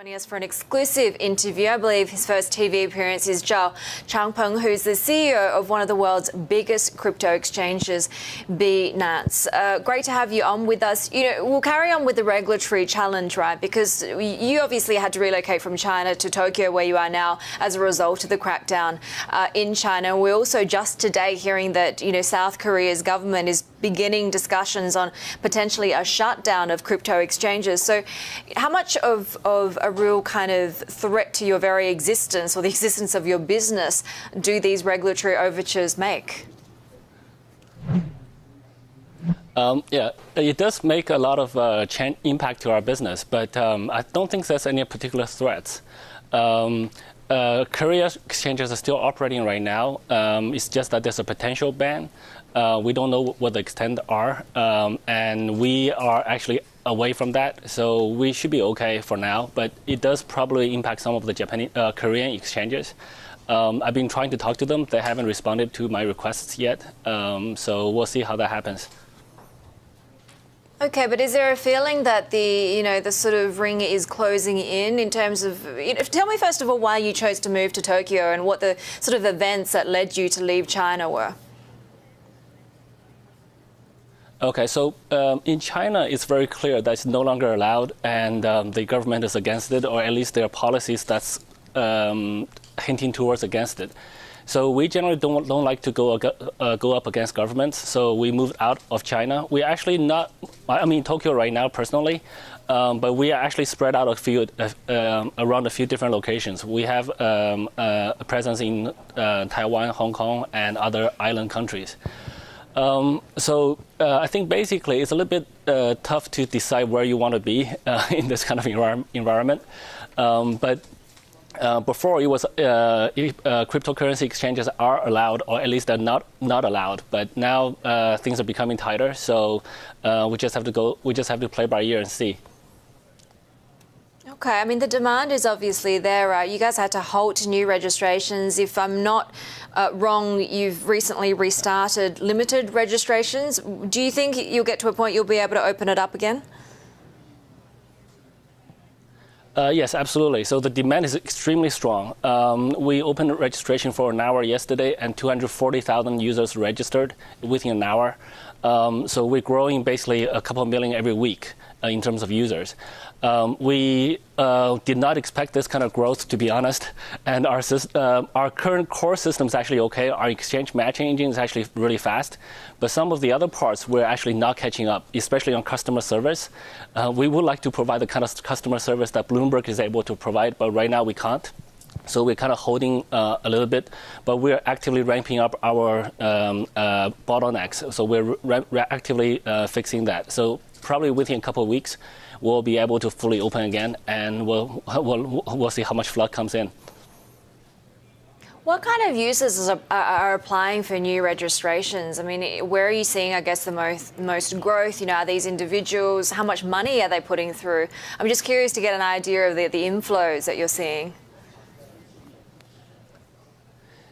Joining us for an exclusive interview, I believe his first TV appearance is Zhao Changpeng, who's the CEO of one of the world's biggest crypto exchanges, Binance. Great to have you on with us. We'll carry on with the regulatory challenge, right? Because you obviously had to relocate from China to Tokyo, where you are now, as a result of the crackdown in China. We're also just today hearing that, South Korea's government is beginning discussions on potentially a shutdown of crypto exchanges. So how much of a real kind of threat to your very existence or the existence of your business do these regulatory overtures make? It does make a lot of impact to our business, but I don't think there's any particular threats. Korea exchanges are still operating right now. It's just that there's a potential ban. We don't know what the extent are, and we are actually away from that, so we should be okay for now. But it does probably impact some of the Korean exchanges. I've been trying to talk to them. They haven't responded to my requests yet, so we'll see how that happens. Okay, but is there a feeling that the sort of ring is closing in terms of, tell me first of all why you chose to move to Tokyo and what the sort of events that led you to leave China were? Okay, so in China, it's very clear that it's no longer allowed, and the government is against it, or at least there are policies that's hinting towards against it. So we generally don't like to go up against governments. So we moved out of China. We're actually not, I'm in Tokyo right now personally, but we are actually spread out around a few different locations. We have a presence in Taiwan, Hong Kong, and other island countries. So I think basically it's a little bit tough to decide where you want to be in this kind of environment. But before it was cryptocurrency exchanges are allowed, or at least they're not allowed. But now things are becoming tighter, so we just have to play by ear and see. Okay, I mean, the demand is obviously there, right? You guys had to halt new registrations. If I'm not wrong, you've recently restarted limited registrations. Do you think you'll get to a point you'll be able to open it up again? Yes, absolutely. So the demand is extremely strong. We opened registration for an hour yesterday, and 240,000 users registered within an hour. So we're growing basically a couple million every week in terms of users. We did not expect this kind of growth, to be honest. And our current core system is actually okay. Our exchange matching engine is actually really fast. But some of the other parts we're actually not catching up, especially on customer service. We would like to provide the kind of customer service that Bloomberg is able to provide, but right now we can't. So we're kind of holding a little bit, but we're actively ramping up our bottlenecks. So we're actively fixing that. So probably within a couple of weeks, we'll be able to fully open again, and we'll see how much flood comes in. What kind of users are applying for new registrations? I mean, where are you seeing, I guess, the most growth? Are these individuals? How much money are they putting through? I'm just curious to get an idea of the inflows that you're seeing.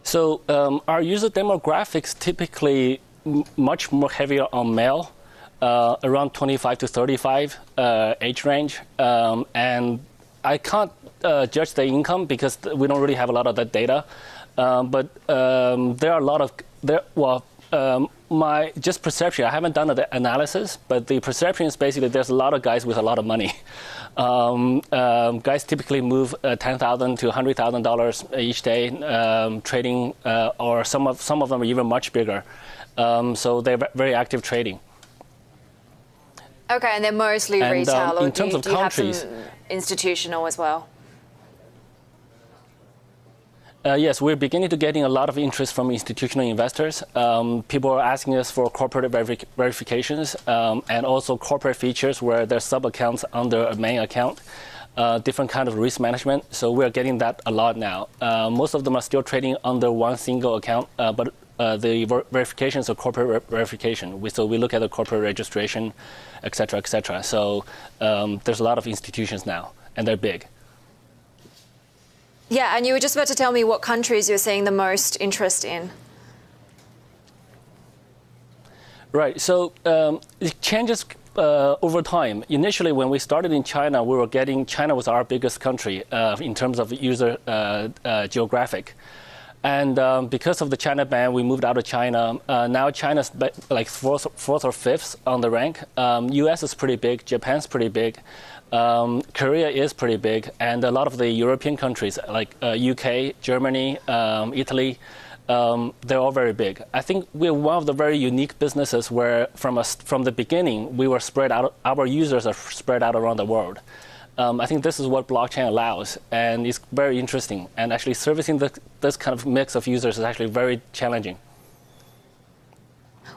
So our user demographics typically much more heavier on male. Around 25 to 35 age range, and I can't judge the income because we don't really have a lot of that data. But there are a lot of my just perception. I haven't done the analysis, but the perception is basically there's a lot of guys with a lot of money. Guys typically move $10,000 to $100,000 each day trading, or some of them are even much bigger. So they're very active trading. Okay, and they're mostly retail, or in terms of countries, have some institutional as well? Yes, we're beginning to getting a lot of interest from institutional investors. People are asking us for corporate verifications and also corporate features where there's sub-accounts under a main account, different kind of risk management. So we're getting that a lot now. Most of them are still trading under one single account, but the verifications are corporate verification. So we look at the corporate registration, et cetera, et cetera. So there's a lot of institutions now, and they're big. Yeah, and you were just about to tell me what countries you're seeing the most interest in. Right. So exchanges over time. Initially, when we started in China, China was our biggest country in terms of user geographic. And because of the China ban, we moved out of China. Now China's like fourth or fifth on the rank. US is pretty big. Japan's pretty big. Korea is pretty big. And a lot of the European countries like UK, Germany, Italy, they're all very big. I think we're one of the very unique businesses where from the beginning, we were spread out. Our users are spread out around the world. I think this is what blockchain allows, and it's very interesting. And actually servicing this kind of mix of users is actually very challenging.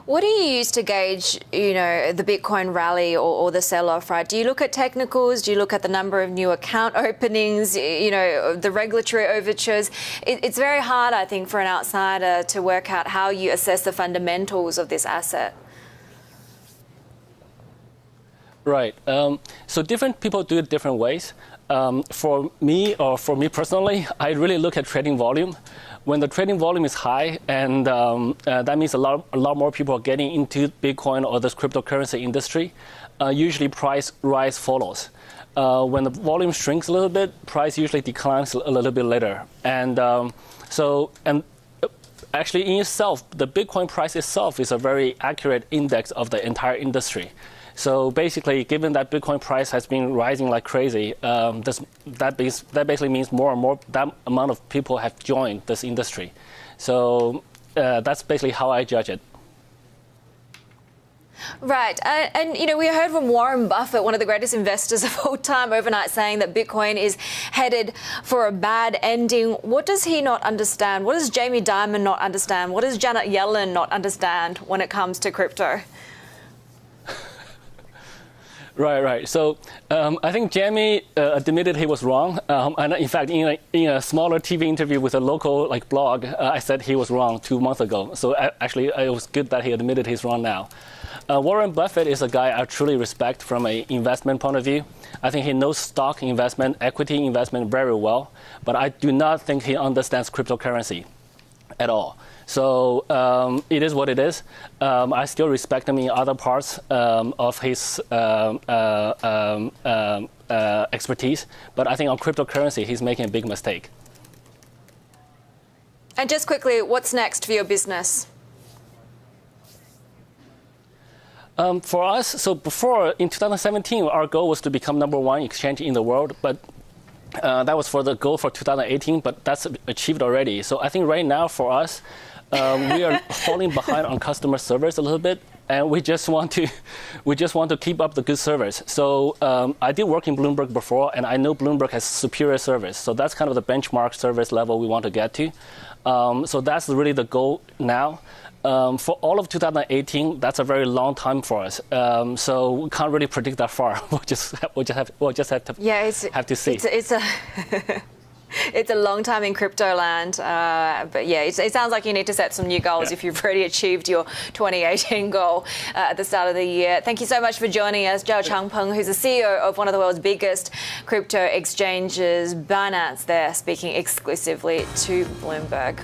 What do you use to gauge, the Bitcoin rally or the sell-off, right? Do you look at technicals? Do you look at the number of new account openings, the regulatory overtures? It's very hard, I think, for an outsider to work out how you assess the fundamentals of this asset. Right. So different people do it different ways. For me personally, I really look at trading volume. When the trading volume is high, and that means a lot more people are getting into Bitcoin or this cryptocurrency industry, usually price rise follows. When the volume shrinks a little bit, price usually declines a little bit later. And actually in itself, the Bitcoin price itself is a very accurate index of the entire industry. So basically, given that Bitcoin price has been rising like crazy, that basically means more and more that amount of people have joined this industry. So that's basically how I judge it. Right. And we heard from Warren Buffett, one of the greatest investors of all time, overnight saying that Bitcoin is headed for a bad ending. What does he not understand? What does Jamie Dimon not understand? What does Janet Yellen not understand when it comes to crypto? Right. So I think Jamie admitted he was wrong. And in fact, in a smaller TV interview with a local blog, I said he was wrong 2 months ago. So actually, it was good that he admitted he's wrong now. Warren Buffett is a guy I truly respect from an investment point of view. I think he knows stock investment, equity investment very well. But I do not think he understands cryptocurrency at all. So it is what it is. I still respect him in other parts of his expertise, but I think on cryptocurrency, he's making a big mistake. And just quickly, what's next for your business? For us, so before, in 2017, our goal was to become #1 exchange in the world, but that was for the goal for 2018, but that's achieved already. So I think right now for us, we are falling behind on customer service a little bit, and we just want to keep up the good service. So I did work in Bloomberg before, and I know Bloomberg has superior service. So that's kind of the benchmark service level we want to get to. So that's really the goal now. For all of 2018, that's a very long time for us. So we can't really predict that far. We'll just have to see. It's a long time in crypto land, but yeah, it sounds like you need to set some new goals if you've already achieved your 2018 goal at the start of the year. Thank you so much for joining us, Zhao Changpeng, who's the CEO of one of the world's biggest crypto exchanges, Binance, there speaking exclusively to Bloomberg.